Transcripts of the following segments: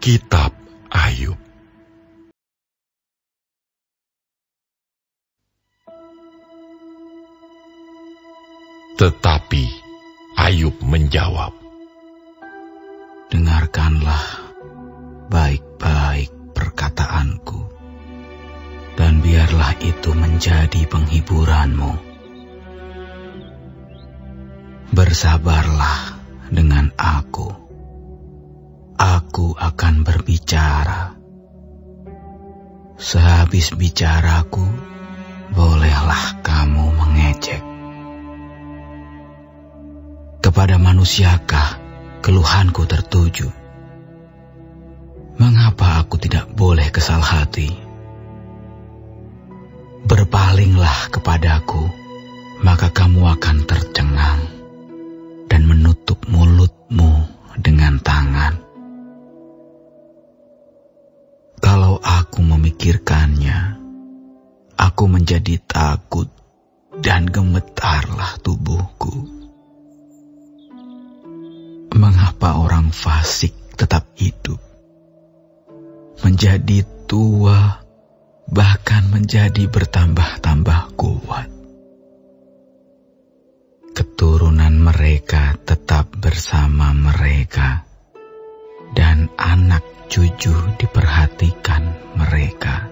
Kitab Ayub. Tetapi Ayub menjawab, dengarkanlah baik-baik perkataanku, dan biarlah itu menjadi penghiburanmu. Bersabarlah dengan aku akan berbicara. Sehabis bicaraku, bolehlah kamu mengejek. Kepada manusiakah keluhanku tertuju? Mengapa aku tidak boleh kesal hati? Berpalinglah kepadaku, maka kamu akan tercengang, dan menutup mulutmu dengan tangan. Kalau aku memikirkannya, aku menjadi takut dan gemetarlah tubuhku. Mengapa orang fasik tetap hidup, menjadi tua, bahkan menjadi bertambah-tambah kuat? Keturunan mereka tetap bersama mereka, dan anak cucu diperhatikan mereka.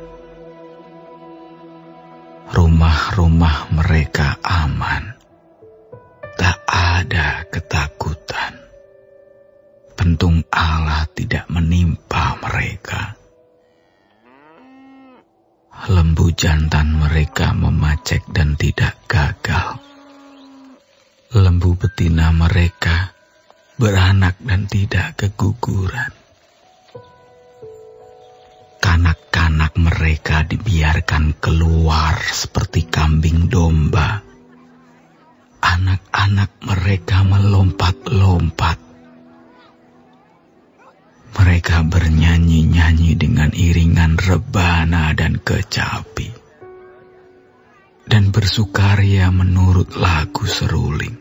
Rumah-rumah mereka aman, tak ada ketakutan. Pentung Allah tidak menimpa mereka. Lembu jantan mereka memacek dan tidak gagal. Lembu betina mereka beranak dan tidak keguguran. Kanak-kanak mereka dibiarkan keluar seperti kambing domba. Anak-anak mereka melompat-lompat. Mereka bernyanyi-nyanyi dengan iringan rebana dan kecapi, dan bersukaria menurut lagu seruling.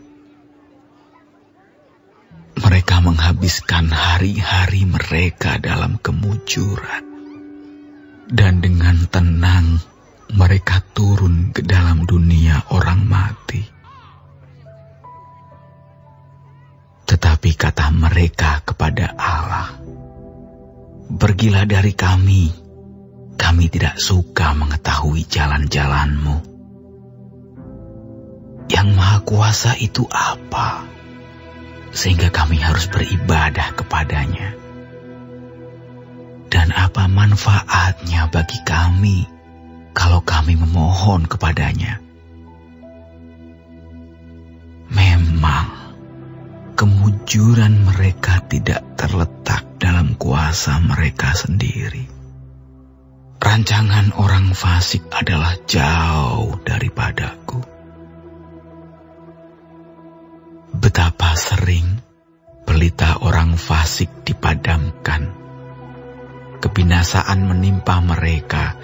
Mereka menghabiskan hari-hari mereka dalam kemujuran, dan dengan tenang mereka turun ke dalam dunia orang mati. Tetapi kata mereka kepada Allah, pergilah dari kami tidak suka mengetahui jalan-jalan-Mu. Yang Maha Kuasa itu apa, sehingga kami harus beribadah kepadanya? Dan apa manfaatnya bagi kami kalau kami memohon kepadanya? Memang kemujuran mereka tidak terletak dalam kuasa mereka sendiri. Rancangan orang fasik adalah jauh daripadaku. Betapa sering pelita orang fasik dipadamkan. Kebinasaan menimpa mereka,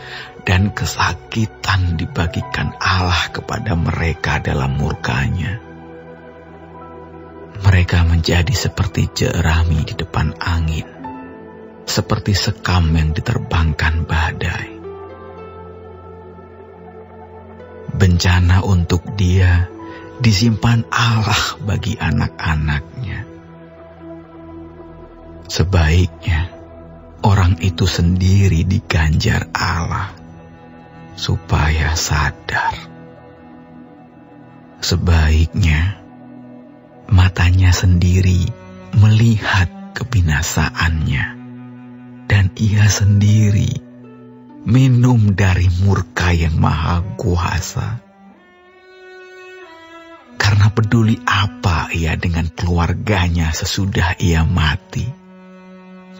dan kesakitan dibagikan Allah kepada mereka dalam murkanya. Mereka menjadi seperti jerami di depan angin, seperti sekam yang diterbangkan badai. Bencana untuk dia disimpan Allah bagi anak-anaknya. Sebaiknya orang itu sendiri diganjar Allah, supaya sadar. Sebaiknya matanya sendiri melihat kebinasaannya, dan ia sendiri minum dari murka yang Maha Kuasa. Karena peduli apa ia dengan keluarganya sesudah ia mati,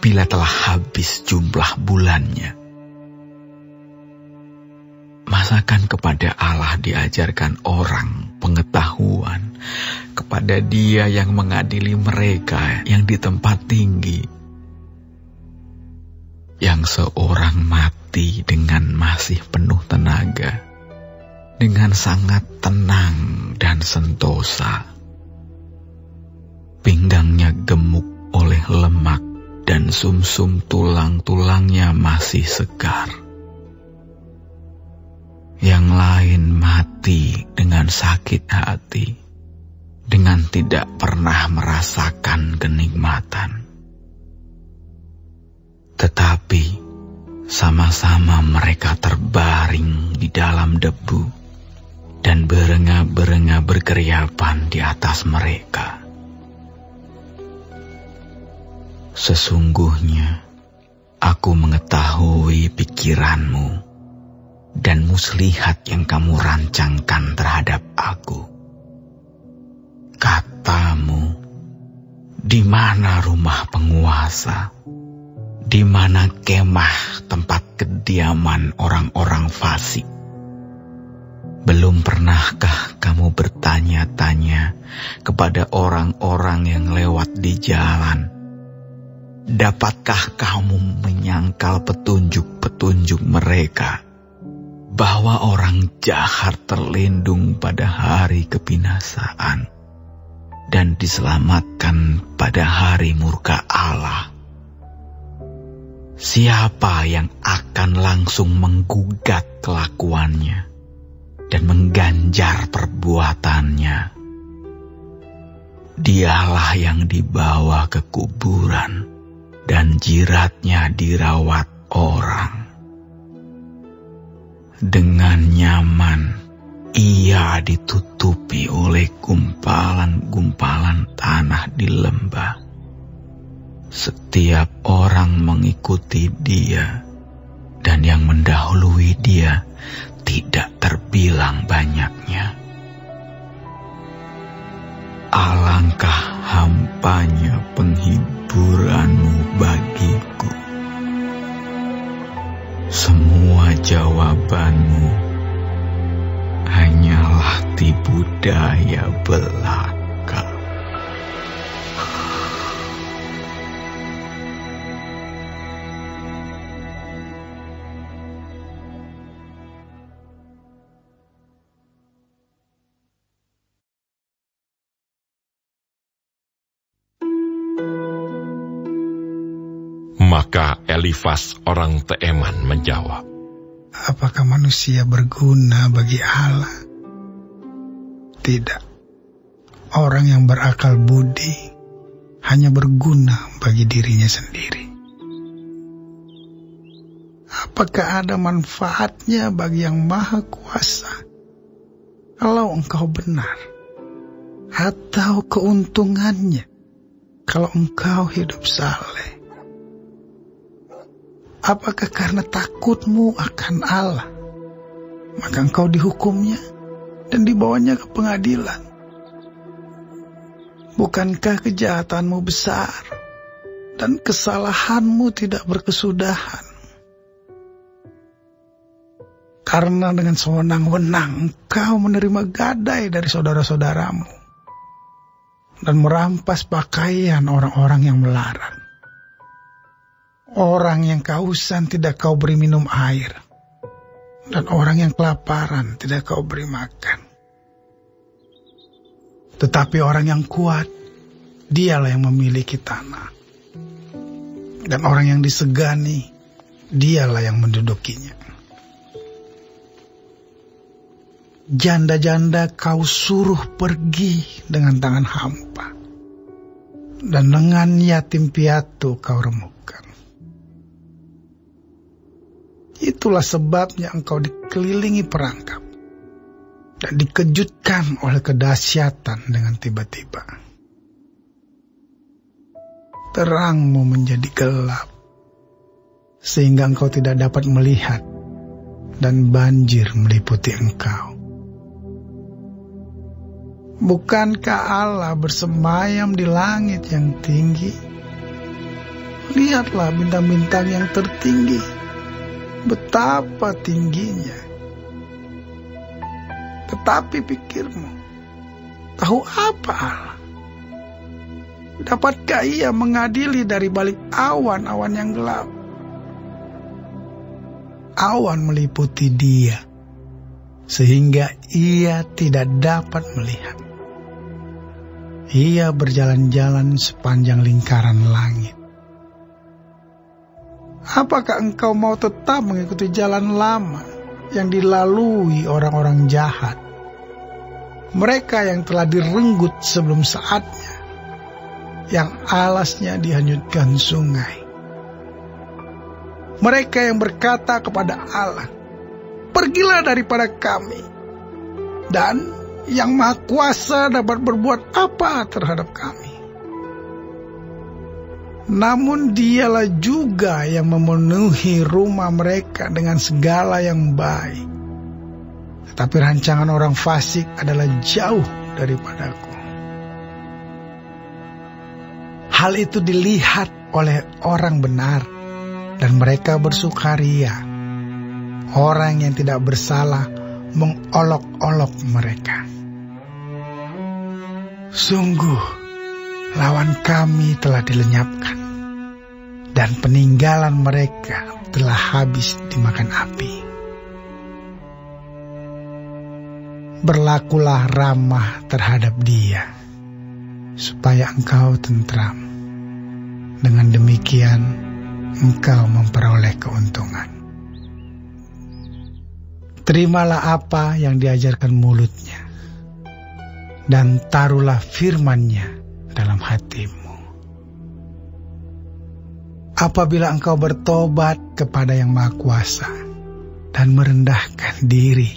bila telah habis jumlah bulannya? Masakan kepada Allah diajarkan orang pengetahuan, kepada Dia yang mengadili mereka yang di tempat tinggi, yang seorang mati dengan masih penuh tenaga, dengan sangat tenang dan sentosa. Pinggangnya gemuk oleh lemak dan sumsum tulang-tulangnya masih segar. Yang lain mati dengan sakit hati, dengan tidak pernah merasakan kenikmatan. Tetapi sama-sama mereka terbaring di dalam debu, dan berenga-berenga berkeriapan di atas mereka. Sesungguhnya aku mengetahui pikiranmu dan muslihat yang kamu rancangkan terhadap aku. Katamu, di mana rumah penguasa? Di mana kemah tempat kediaman orang-orang fasik? Belum pernahkah kamu bertanya-tanya kepada orang-orang yang lewat di jalan? Dapatkah kamu menyangkal petunjuk-petunjuk mereka, bahwa orang jahat terlindung pada hari kebinasaan dan diselamatkan pada hari murka Allah? Siapa yang akan langsung menggugat kelakuannya dan mengganjar perbuatannya? Dialah yang dibawa ke kuburan dan jiratnya dirawat orang. Dengan nyaman ia ditutupi oleh gumpalan-gumpalan tanah di lembah. Setiap orang mengikuti dia, dan yang mendahului dia tidak terbilang banyaknya. Alangkah hampanya penghiburanmu bagiku. Semua jawabanmu hanyalah tipu daya belaka. Maka Elifas orang Teeman menjawab, apakah manusia berguna bagi Allah? Tidak. Orang yang berakal budi hanya berguna bagi dirinya sendiri. Apakah ada manfaatnya bagi yang maha kuasa kalau engkau benar? Atau keuntungannya kalau engkau hidup saleh? Apakah karena takutmu akan Allah, maka engkau dihukumnya dan dibawanya ke pengadilan? Bukankah kejahatanmu besar dan kesalahanmu tidak berkesudahan? Karena dengan sewenang-wenang engkau menerima gadai dari saudara-saudaramu dan merampas pakaian orang-orang yang melarang. Orang yang kehausan tidak kau beri minum air, dan orang yang kelaparan tidak kau beri makan. Tetapi orang yang kuat, dialah yang memiliki tanah, dan orang yang disegani, dialah yang mendudukinya. Janda-janda kau suruh pergi dengan tangan hampa, dan lengan yatim piatu kau remukkan. Itulah sebabnya engkau dikelilingi perangkap dan dikejutkan oleh kedahsyatan dengan tiba-tiba. Terangmu menjadi gelap sehingga engkau tidak dapat melihat, dan banjir meliputi engkau. Bukankah Allah bersemayam di langit yang tinggi? Lihatlah bintang-bintang yang tertinggi, betapa tingginya. Tetapi pikirmu, tahu apa Allah? Dapatkah ia mengadili dari balik awan-awan yang gelap? Awan meliputi dia, sehingga ia tidak dapat melihat. Ia berjalan-jalan sepanjang lingkaran langit, Apakah engkau mau tetap mengikuti jalan lama yang dilalui orang-orang jahat? Mereka yang telah direnggut sebelum saatnya, yang alasnya dihanyutkan sungai. Mereka yang berkata kepada Allah, "Pergilah daripada kami," dan yang Maha Kuasa dapat berbuat apa terhadap kami. Namun dialah juga yang memenuhi rumah mereka dengan segala yang baik. Tetapi rancangan orang fasik adalah jauh daripadaku. Hal itu dilihat oleh orang benar, dan mereka bersukaria. Orang yang tidak bersalah mengolok-olok mereka. Sungguh, lawan kami telah dilenyapkan, dan peninggalan mereka telah habis dimakan api. Berlakulah ramah terhadap dia, supaya engkau tentram. Dengan demikian, engkau memperoleh keuntungan. Terimalah apa yang diajarkan mulutnya, dan taruhlah firman-Nya dalam hatimu. Apabila engkau bertobat kepada Yang Maha Kuasa dan merendahkan diri,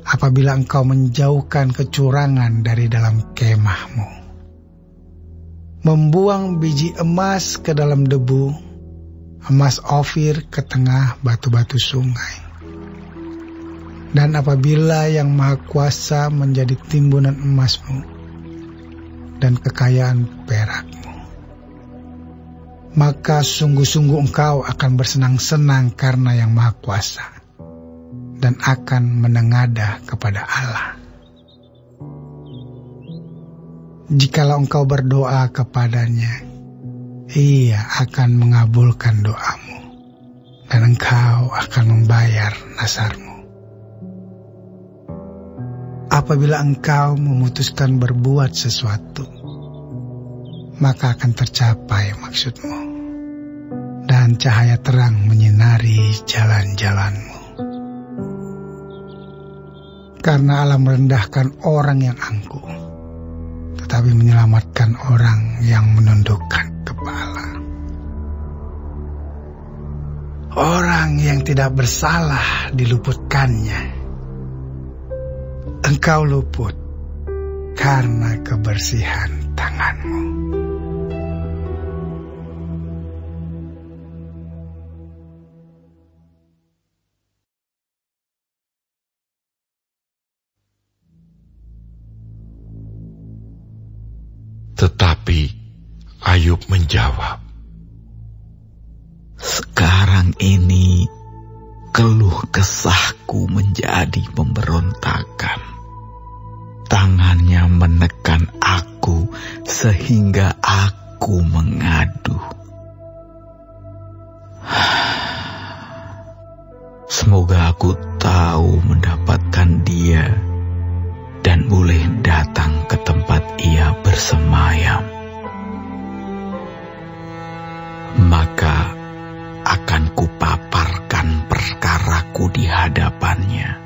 apabila engkau menjauhkan kecurangan dari dalam kemahmu, membuang biji emas ke dalam debu, emas Ofir ke tengah batu-batu sungai, dan apabila Yang Maha Kuasa menjadi timbunan emasmu dan kekayaan perakmu, maka sungguh-sungguh engkau akan bersenang-senang karena Yang Maha Kuasa dan akan menengadah kepada Allah. Jikalau engkau berdoa kepadanya, Ia akan mengabulkan doamu, dan engkau akan membayar nasarmu. Apabila engkau memutuskan berbuat sesuatu, maka akan tercapai maksudmu, dan cahaya terang menyinari jalan-jalanmu. Karena Allah merendahkan orang yang angkuh, tetapi menyelamatkan orang yang menundukkan kepala. Orang yang tidak bersalah diluputkannya. Engkau luput karena kebersihan tanganmu. Tetapi Ayub menjawab, "Sekarang ini keluh kesahku menjadi pemberontakan. Tangannya menekan aku sehingga aku mengadu. Semoga aku tahu mendapatkan dia dan boleh datang ke tempat ia bersemayam. Maka akan kupaparkan perkaraku di hadapannya,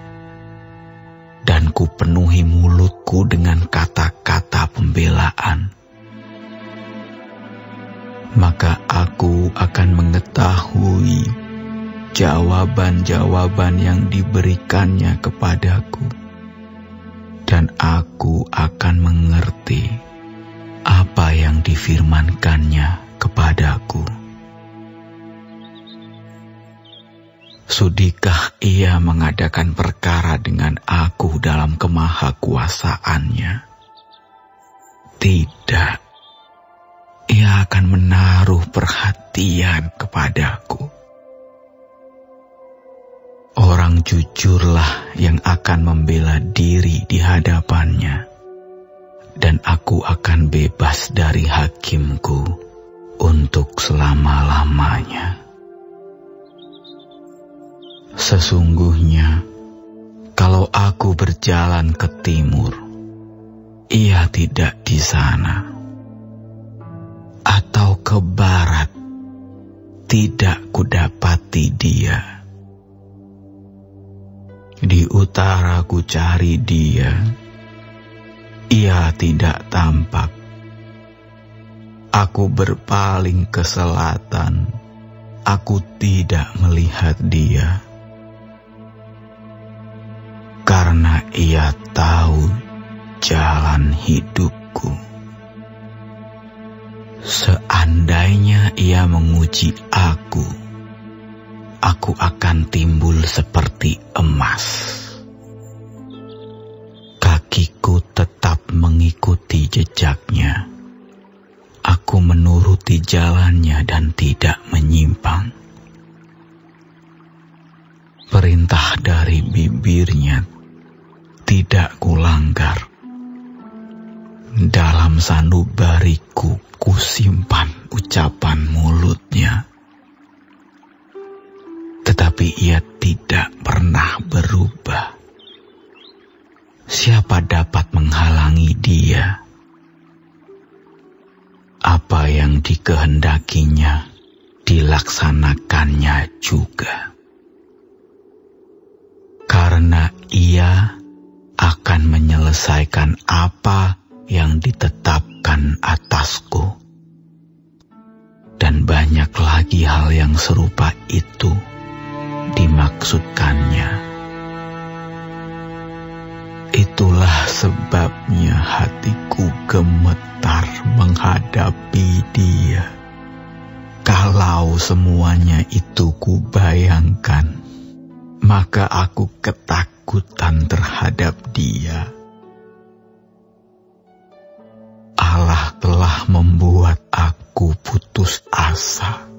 dan kupenuhi mulutku dengan kata-kata pembelaan. Maka aku akan mengetahui jawaban-jawaban yang diberikannya kepadaku, dan aku akan mengerti apa yang difirmankannya kepadaku. Sudikah ia mengadakan perkara dengan aku dalam kemahakuasaannya? Tidak. Ia akan menaruh perhatian kepadaku. Orang jujurlah yang akan membela diri di hadapannya, dan aku akan bebas dari hakimku untuk selama-lamanya. Sesungguhnya, kalau aku berjalan ke timur, ia tidak di sana, atau ke barat, tidak kudapati dia. Di utara ku cari dia, ia tidak tampak. Aku berpaling ke selatan, aku tidak melihat dia. Karena ia tahu jalan hidupku. Seandainya ia menguji aku akan timbul seperti emas. Kakiku tetap mengikuti jejaknya. Aku menuruti jalannya dan tidak menyimpang. Perintah dari bibirnya tidak kulanggar. Dalam sanubariku kusimpan ucapan mulutnya. Tetapi ia tidak pernah berubah. Siapa dapat menghalangi dia? Apa yang dikehendakinya dilaksanakannya juga. Karena ia akan menyelesaikan apa yang ditetapkan atasku. Dan banyak lagi hal yang serupa itu dimaksudkannya. Itulah sebabnya hatiku gemetar menghadapi dia. Kalau semuanya itu kubayangkan, maka aku ketakutan terhadap dia. Allah telah membuat aku putus asa.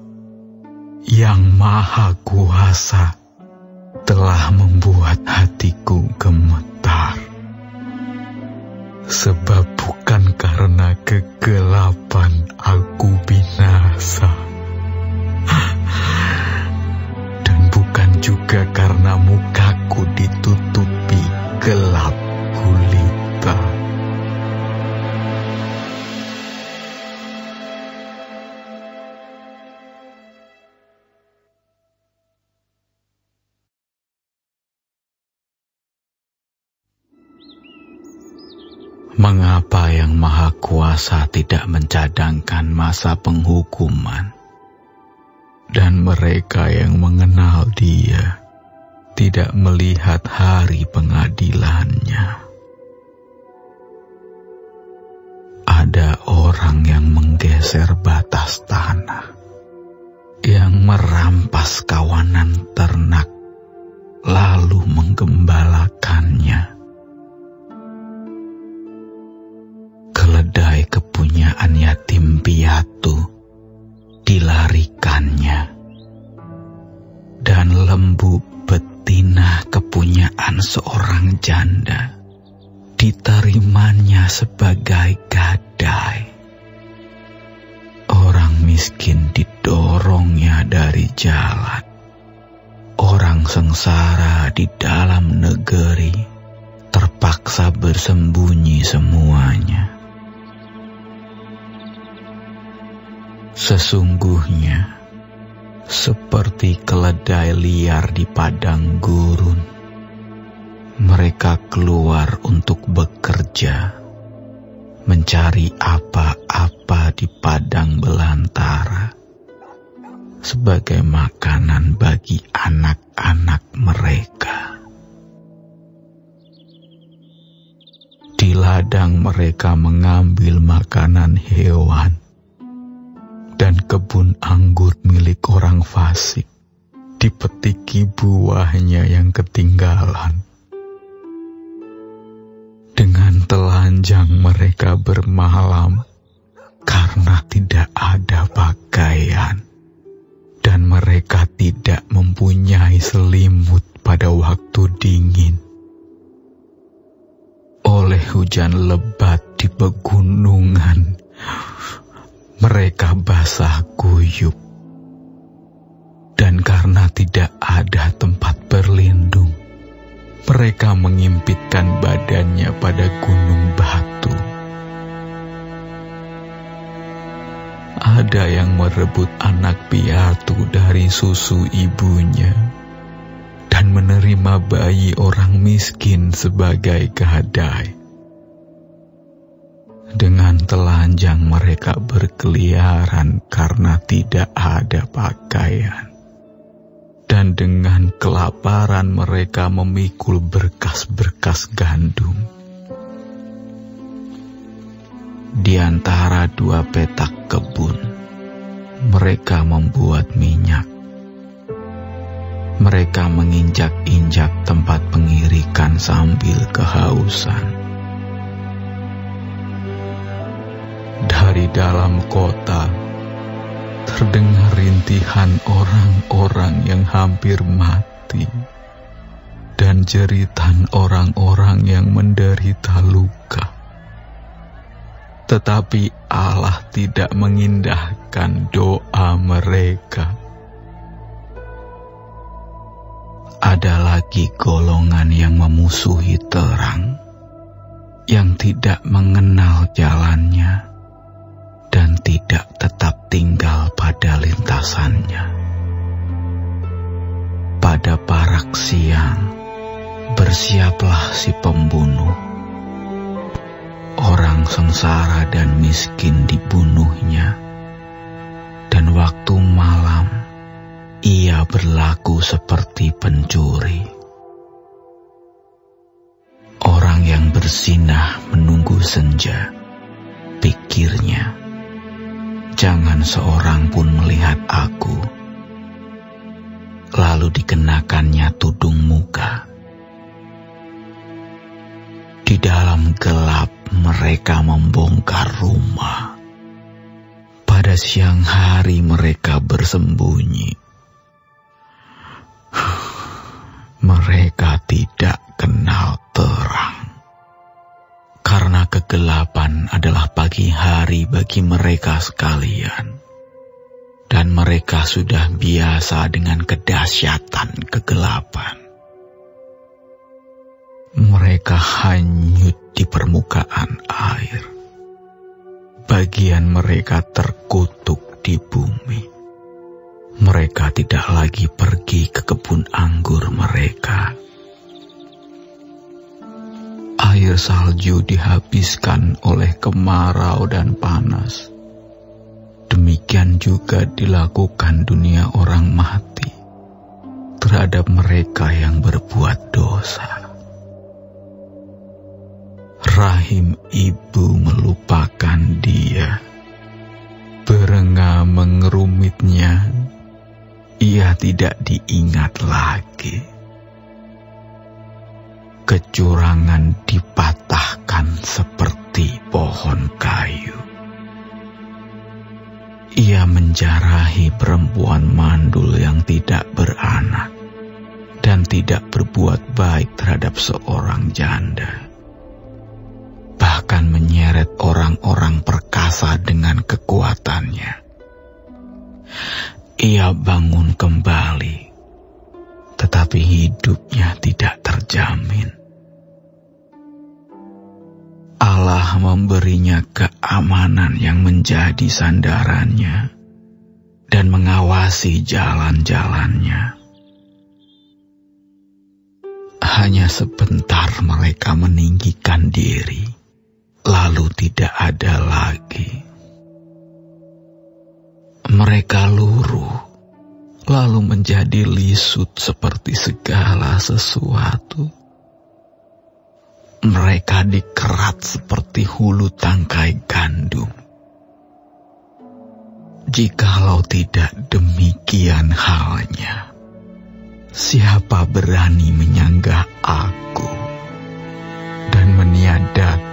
Yang Maha Kuasa telah membuat hatiku gemetar. Sebab bukan karena kegelapan aku binasa, dan bukan juga karena mukaku ditutupi gelap gulita. Mengapa Yang Maha Kuasa tidak mencadangkan masa penghukuman? Dan mereka yang mengenal Dia tidak melihat hari pengadilannya. Ada orang yang menggeser batas tanah, yang merampas kawanan ternak, lalu menggembalakannya. Keledai kepunyaan yatim piatu dilarikannya, dan lembu betina kepunyaan seorang janda diterimanya sebagai gadai. Orang miskin didorongnya dari jalan. Orang sengsara di dalam negeri terpaksa bersembunyi semuanya. Sesungguhnya, seperti keledai liar di padang gurun, mereka keluar untuk bekerja, mencari apa-apa di padang belantara, sebagai makanan bagi anak-anak mereka. Di ladang mereka mengambil makanan hewan, dan kebun anggur milik orang fasik dipetiki buahnya yang ketinggalan. Dengan telanjang mereka bermalam karena tidak ada pakaian, dan mereka tidak mempunyai selimut pada waktu dingin. Oleh hujan lebat di pegunungan, mereka basah kuyup, dan karena tidak ada tempat berlindung, mereka mengimpitkan badannya pada gunung batu. Ada ada yang merebut anak piatu dari susu ibunya dan menerima bayi orang miskin sebagai gadai. Dengan telanjang mereka berkeliaran karena tidak ada pakaian. Dan dengan kelaparan mereka memikul berkas-berkas gandum. Di antara dua petak kebun, mereka membuat minyak. Mereka menginjak-injak tempat pengirikan sambil kehausan. Dari dalam kota, terdengar rintihan orang-orang yang hampir mati dan jeritan orang-orang yang menderita luka. Tetapi Allah tidak mengindahkan doa mereka. Ada lagi golongan yang memusuhi terang, yang tidak mengenal jalannya, dan tidak tetap tinggal pada lintasannya. Pada parak siang, bersiaplah si pembunuh. Orang sengsara dan miskin dibunuhnya, dan waktu malam ia berlaku seperti pencuri. Orang yang berzinah menunggu senja, pikirnya, jangan seorang pun melihat aku. Lalu dikenakannya tudung muka. Di dalam gelap mereka membongkar rumah. Pada siang hari mereka bersembunyi. Mereka tidak kenal terang. Karena kegelapan adalah pagi hari bagi mereka sekalian. Dan mereka sudah biasa dengan kedahsyatan kegelapan. Mereka hanyut di permukaan air. Bagian mereka terkutuk di bumi. Mereka tidak lagi pergi ke kebun anggur mereka. Air salju dihabiskan oleh kemarau dan panas. Demikian juga dilakukan dunia orang mati terhadap mereka yang berbuat dosa. Rahim ibu melupakan dia. Berenga mengerumitnya, ia tidak diingat lagi. Kecurangan dipatahkan seperti pohon kayu. Ia menjarahi perempuan mandul yang tidak beranak dan tidak berbuat baik terhadap seorang janda. Bahkan menyeret orang-orang perkasa dengan kekuatannya. Ia bangun kembali, tetapi hidupnya tidak terjamin. Allah memberinya keamanan yang menjadi sandarannya dan mengawasi jalan-jalannya. Hanya sebentar mereka meninggikan diri, lalu tidak ada lagi. Mereka luruh, lalu menjadi lisut seperti segala sesuatu. Mereka dikerat seperti hulu tangkai gandum. Jikalau tidak demikian halnya, siapa berani menyanggah aku dan meniadakan